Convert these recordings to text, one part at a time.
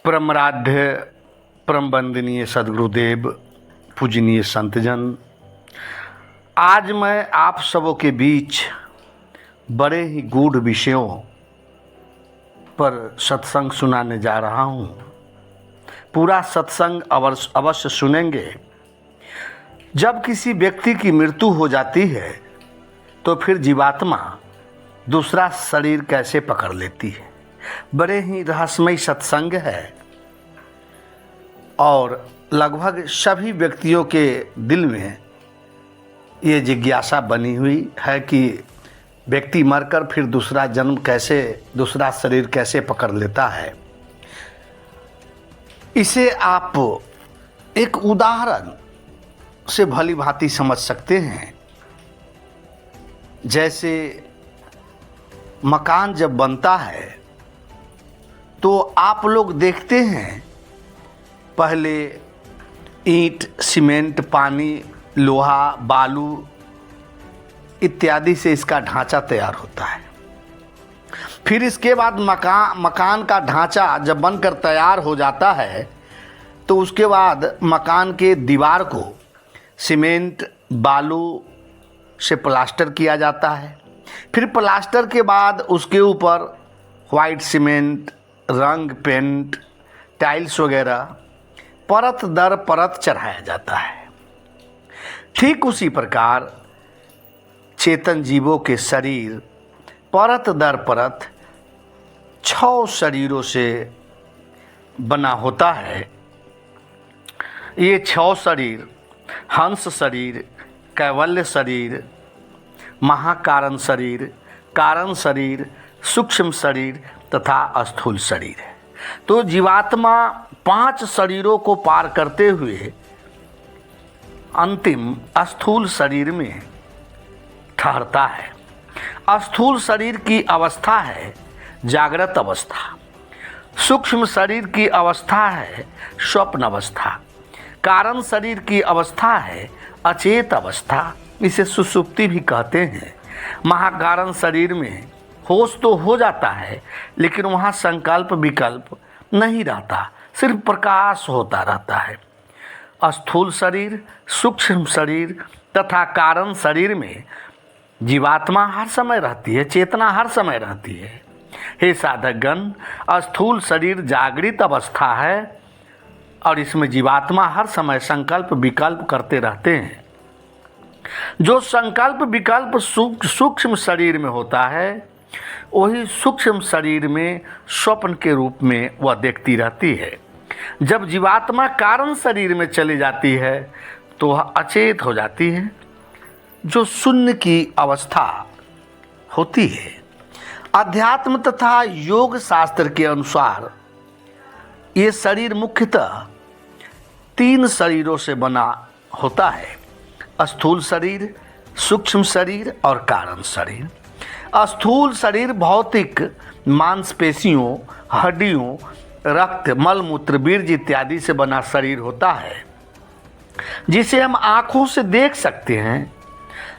परमराध्य परम वंदनीय सद्गुरुदेव पूजनीय संतजन, आज मैं आप सबों के बीच बड़े ही गूढ़ विषयों पर सत्संग सुनाने जा रहा हूँ। पूरा सत्संग अवश्य सुनेंगे। जब किसी व्यक्ति की मृत्यु हो जाती है तो फिर जीवात्मा दूसरा शरीर कैसे पकड़ लेती है, बड़े ही रहस्यमय सत्संग है और लगभग सभी व्यक्तियों के दिल में ये जिज्ञासा बनी हुई है कि व्यक्ति मरकर फिर दूसरा जन्म कैसे, दूसरा शरीर कैसे पकड़ लेता है। इसे आप एक उदाहरण से भली भांति समझ सकते हैं। जैसे मकान जब बनता है तो आप लोग देखते हैं, पहले ईंट, सीमेंट, पानी, लोहा, बालू इत्यादि से इसका ढांचा तैयार होता है। फिर इसके बाद मकान का ढांचा जब बनकर तैयार हो जाता है तो उसके बाद मकान के दीवार को सीमेंट, बालू से प्लास्टर किया जाता है। फिर प्लास्टर के बाद उसके ऊपर वाइट सीमेंट, रंग, पेंट, टाइल्स वगैरह परत दर परत चढ़ाया जाता है। ठीक उसी प्रकार चेतन जीवों के शरीर परत दर परत 6 शरीरों से बना होता है। ये 6 शरीर हंस शरीर, कैवल्य शरीर, महाकारण शरीर, कारण शरीर, सूक्ष्म शरीर तथा स्थूल शरीर है। तो जीवात्मा 5 शरीरों को पार करते हुए अंतिम स्थूल शरीर में ठहरता है। स्थूल शरीर की अवस्था है जागृत अवस्था, सूक्ष्म शरीर की अवस्था है स्वप्न अवस्था, कारण शरीर की अवस्था है अचेत अवस्था, इसे सुषुप्ति भी कहते हैं। महाकारण शरीर में होश तो हो जाता है लेकिन वहाँ संकल्प विकल्प नहीं रहता, सिर्फ प्रकाश होता रहता है। स्थूल शरीर, सूक्ष्म शरीर तथा कारण शरीर में जीवात्मा हर समय रहती है, चेतना हर समय रहती है। हे साधकगण, स्थूल शरीर जागृत अवस्था है और इसमें जीवात्मा हर समय संकल्प विकल्प करते रहते हैं। जो संकल्प विकल्प सूक्ष्म शरीर में होता है वही सूक्ष्म शरीर में स्वप्न के रूप में वह देखती रहती है। जब जीवात्मा कारण शरीर में चली जाती है तो वह अचेत हो जाती है, जो शून्य की अवस्था होती है। अध्यात्म तथा योग शास्त्र के अनुसार ये शरीर मुख्यतः 3 शरीरों से बना होता है: स्थूल शरीर, सूक्ष्म शरीर और कारण शरीर। स्थूल शरीर भौतिक मांसपेशियों, हड्डियों, रक्त, मलमूत्र, बीर्ज इत्यादि से बना शरीर होता है, जिसे हम आँखों से देख सकते हैं,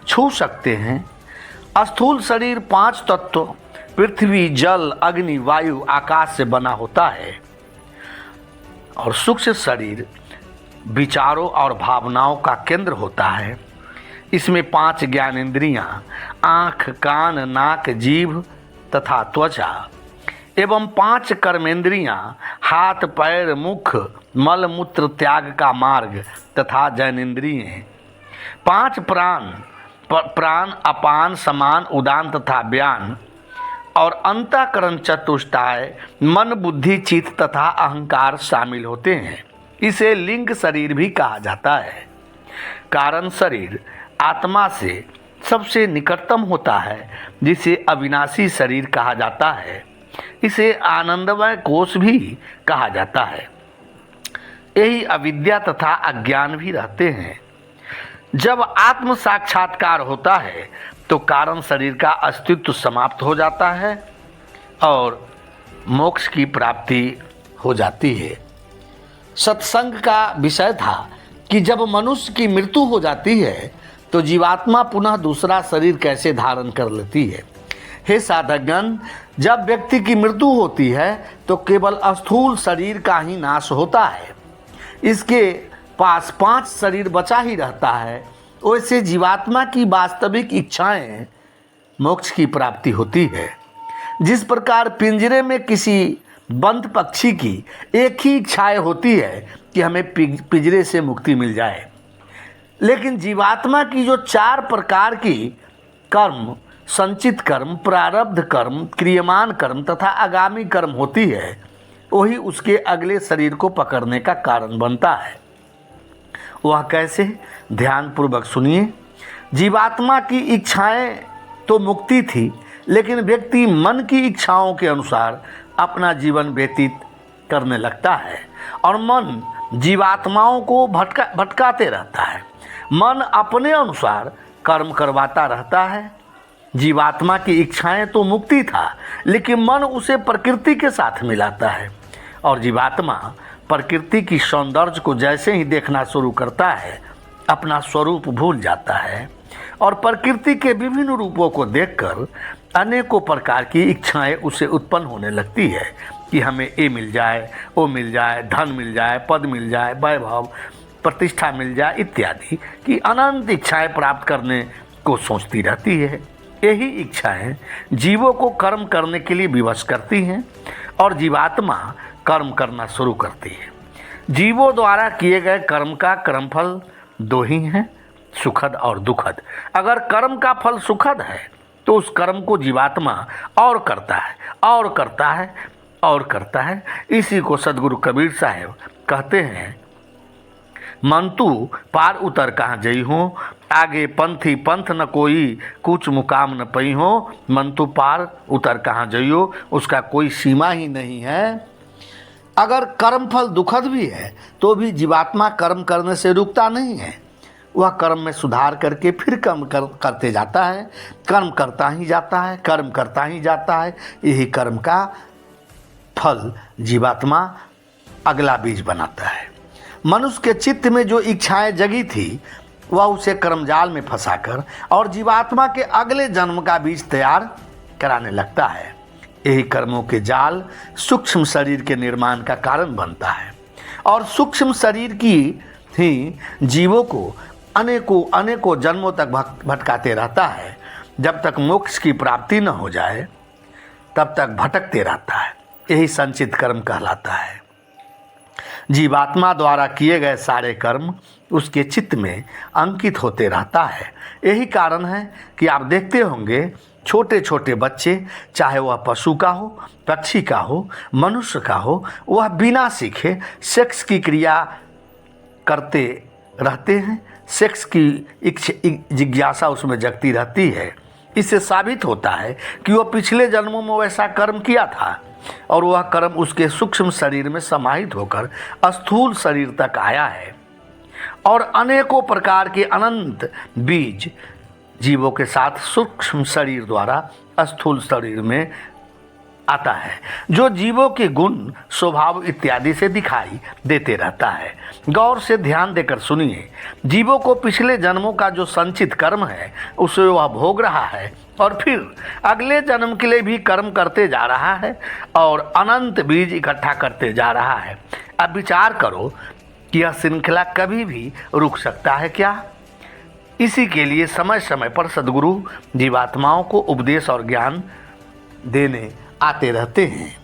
छू सकते हैं। स्थूल शरीर 5 तत्व पृथ्वी, जल, अग्नि, वायु, आकाश से बना होता है और सूक्ष्म शरीर विचारों और भावनाओं का केंद्र होता है। इसमें 5 ज्ञानेंद्रियां आँख, कान, नाक, जीभ तथा त्वचा एवं 5 कर्मेंद्रियां हाथ, पैर, मुख, मल मूत्र त्याग का मार्ग तथा ज्ञानेंद्रिय, 5 प्राण अपान, समान, उदान तथा व्यान और अंतःकरण चतुष्टाय मन, बुद्धि, चित्त तथा अहंकार शामिल होते हैं। इसे लिंग शरीर भी कहा जाता है। कारण शरीर आत्मा से सबसे निकटतम होता है, जिसे अविनाशी शरीर कहा जाता है। इसे आनंदमय कोश भी कहा जाता है। यही अविद्या तथा अज्ञान भी रहते हैं। जब आत्म साक्षात्कार होता है तो कारण शरीर का अस्तित्व समाप्त हो जाता है और मोक्ष की प्राप्ति हो जाती है। सत्संग का विषय था कि जब मनुष्य की मृत्यु हो जाती है तो जीवात्मा पुनः दूसरा शरीर कैसे धारण कर लेती है। हे साधकगण, जब व्यक्ति की मृत्यु होती है तो केवल स्थूल शरीर का ही नाश होता है, इसके पास 5 शरीर बचा ही रहता है। वैसे जीवात्मा की वास्तविक इच्छाएं मोक्ष की प्राप्ति होती है। जिस प्रकार पिंजरे में किसी बंद पक्षी की एक ही इच्छाएं होती है कि हमें पिंजरे से मुक्ति मिल जाए, लेकिन जीवात्मा की जो 4 प्रकार की कर्म, संचित कर्म, प्रारब्ध कर्म, क्रियमान कर्म तथा आगामी कर्म होती है, वही उसके अगले शरीर को पकड़ने का कारण बनता है। वह कैसे? ध्यानपूर्वक सुनिए। जीवात्मा की इच्छाएं तो मुक्ति थी, लेकिन व्यक्ति मन की इच्छाओं के अनुसार अपना जीवन व्यतीत करने लगता है और मन जीवात्माओं को भटकाते रहता है। मन अपने अनुसार कर्म करवाता रहता है। जीवात्मा की इच्छाएं तो मुक्ति था, लेकिन मन उसे प्रकृति के साथ मिलाता है और जीवात्मा प्रकृति की सौंदर्य को जैसे ही देखना शुरू करता है, अपना स्वरूप भूल जाता है और प्रकृति के विभिन्न रूपों को देखकर अनेकों प्रकार की इच्छाएं उसे उत्पन्न होने लगती है कि हमें ये मिल जाए, वो मिल जाए, धन मिल जाए, पद मिल जाए, वैभव, प्रतिष्ठा मिल जाए इत्यादि की अनंत इच्छाएं प्राप्त करने को सोचती रहती है। यही इच्छाएं जीवों को कर्म करने के लिए विवश करती हैं और जीवात्मा कर्म करना शुरू करती है। जीवों द्वारा किए गए कर्म का कर्मफल 2 ही हैं, सुखद और दुखद। अगर कर्म का फल सुखद है तो उस कर्म को जीवात्मा और करता है और करता है और करता है। इसी को सदगुरु कबीर साहब कहते हैं, मन तू पार उतर कहाँ जई हो, आगे पंथी पंथ न कोई, कुछ मुकाम न पई हो। मन तू पार उतर कहाँ जइयो, उसका कोई सीमा ही नहीं है। अगर कर्म फल दुखद भी है तो भी जीवात्मा कर्म करने से रुकता नहीं है। वह कर्म में सुधार करके फिर कर्म करते जाता है, कर्म करता ही जाता है, कर्म करता ही जाता है। यही कर्म का फल जीवात्मा अगला बीज बनाता है। मनुष्य के चित्त में जो इच्छाएं जगी थी, वह उसे कर्मजाल में फंसाकर और जीवात्मा के अगले जन्म का बीज तैयार कराने लगता है। यही कर्मों के जाल सूक्ष्म शरीर के निर्माण का कारण बनता है और सूक्ष्म शरीर की ही जीवों को अनेकों जन्मों तक भटकाते रहता है। जब तक मोक्ष की प्राप्ति न हो जाए तब तक भटकते रहता है। यही संचित कर्म कहलाता है। जीवात्मा द्वारा किए गए सारे कर्म उसके चित्त में अंकित होते रहता है। यही कारण है कि आप देखते होंगे छोटे छोटे बच्चे, चाहे वह पशु का हो, पक्षी का हो, मनुष्य का हो, वह बिना सीखे सेक्स की क्रिया करते रहते हैं। सेक्स की जिज्ञासा उसमें जगती रहती है। इससे साबित होता है कि वह पिछले जन्मों में वैसा कर्म किया था और वह कर्म उसके सूक्ष्म शरीर में समाहित होकर स्थूल शरीर तक आया है और अनेकों प्रकार के अनंत बीज जीवों के साथ सूक्ष्म शरीर द्वारा स्थूल शरीर में आता है, जो जीवों के गुण, स्वभाव इत्यादि से दिखाई देते रहता है। गौर से ध्यान देकर सुनिए। जीवों को पिछले जन्मों का जो संचित कर्म है उसे वह भोग रहा है और फिर अगले जन्म के लिए भी कर्म करते जा रहा है और अनंत बीज इकट्ठा करते जा रहा है। अब विचार करो कि यह श्रृंखला कभी भी रुक सकता है क्या? इसी के लिए समय समय पर सद्गुरु जीवात्माओं को उपदेश और ज्ञान देने आते रहते हैं।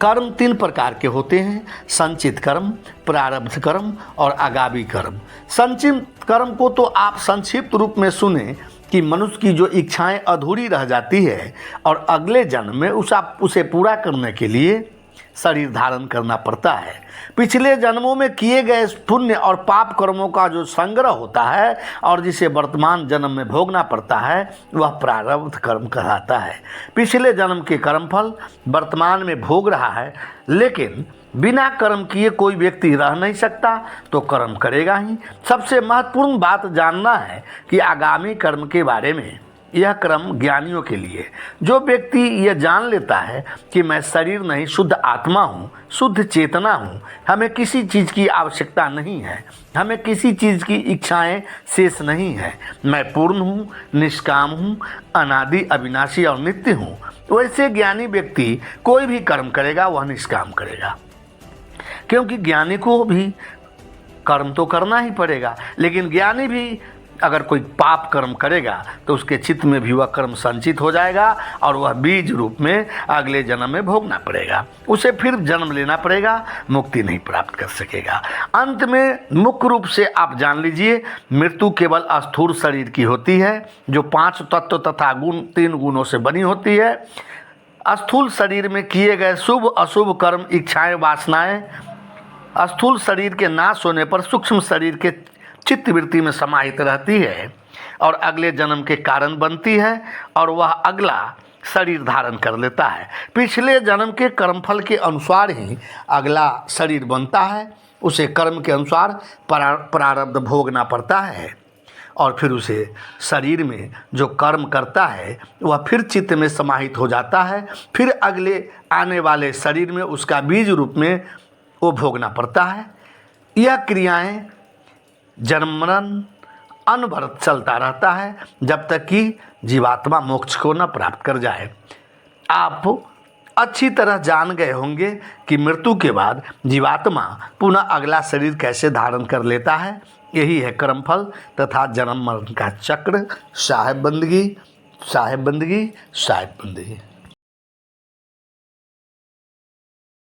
कर्म 3 प्रकार के होते हैं, संचित कर्म, प्रारब्ध कर्म और आगामी कर्म। संचित कर्म को तो आप संक्षिप्त रूप में सुने कि मनुष्य की जो इच्छाएं अधूरी रह जाती है और अगले जन्म में उसे पूरा करने के लिए शरीर धारण करना पड़ता है। पिछले जन्मों में किए गए पुण्य और पाप कर्मों का जो संग्रह होता है और जिसे वर्तमान जन्म में भोगना पड़ता है, वह प्रारब्ध कर्म कहलाता है। पिछले जन्म के कर्मफल वर्तमान में भोग रहा है, लेकिन बिना कर्म किए कोई व्यक्ति रह नहीं सकता, तो कर्म करेगा ही। सबसे महत्वपूर्ण बात जानना है कि आगामी कर्म के बारे में यह क्रम ज्ञानियों के लिए। जो व्यक्ति यह जान लेता है कि मैं शरीर नहीं शुद्ध आत्मा हूँ, शुद्ध चेतना हूँ, हमें किसी चीज़ की आवश्यकता नहीं है, हमें किसी चीज़ की इच्छाएं शेष नहीं है, मैं पूर्ण हूँ, निष्काम हूँ, अनादि अविनाशी और नित्य हूँ, वैसे ज्ञानी व्यक्ति कोई भी कर्म करेगा वह निष्काम करेगा। क्योंकि ज्ञानी को भी कर्म तो करना ही पड़ेगा, लेकिन ज्ञानी भी अगर कोई पाप कर्म करेगा तो उसके चित्त में भी वह कर्म संचित हो जाएगा और वह बीज रूप में अगले जन्म में भोगना पड़ेगा, उसे फिर जन्म लेना पड़ेगा, मुक्ति नहीं प्राप्त कर सकेगा। अंत में मुख्य रूप से आप जान लीजिए, मृत्यु केवल स्थूल शरीर की होती है जो 5 तत्व तथा गुण 3 गुणों से बनी होती है। स्थूल शरीर में किए गए शुभ अशुभ कर्म, इच्छाएं, वासनाएं स्थूल शरीर के नाश होने पर सूक्ष्म शरीर के चित्तवृत्ति में समाहित रहती है और अगले जन्म के कारण बनती है और वह अगला शरीर धारण कर लेता है। पिछले जन्म के कर्मफल के अनुसार ही अगला शरीर बनता है, उसे कर्म के अनुसार प्रारब्ध भोगना पड़ता है और फिर उसे शरीर में जो कर्म करता है वह फिर चित्त में समाहित हो जाता है, फिर अगले आने वाले शरीर में उसका बीज रूप में वो भोगना पड़ता है। यह क्रियाएं जन्म मरण अनवरत चलता रहता है जब तक कि जीवात्मा मोक्ष को न प्राप्त कर जाए। आप अच्छी तरह जान गए होंगे कि मृत्यु के बाद जीवात्मा पुनः अगला शरीर कैसे धारण कर लेता है। यही है कर्मफल तथा जन्म मरण का चक्र। साहेब बंदगी, साहेब बंदगी, साहेब बंदगी।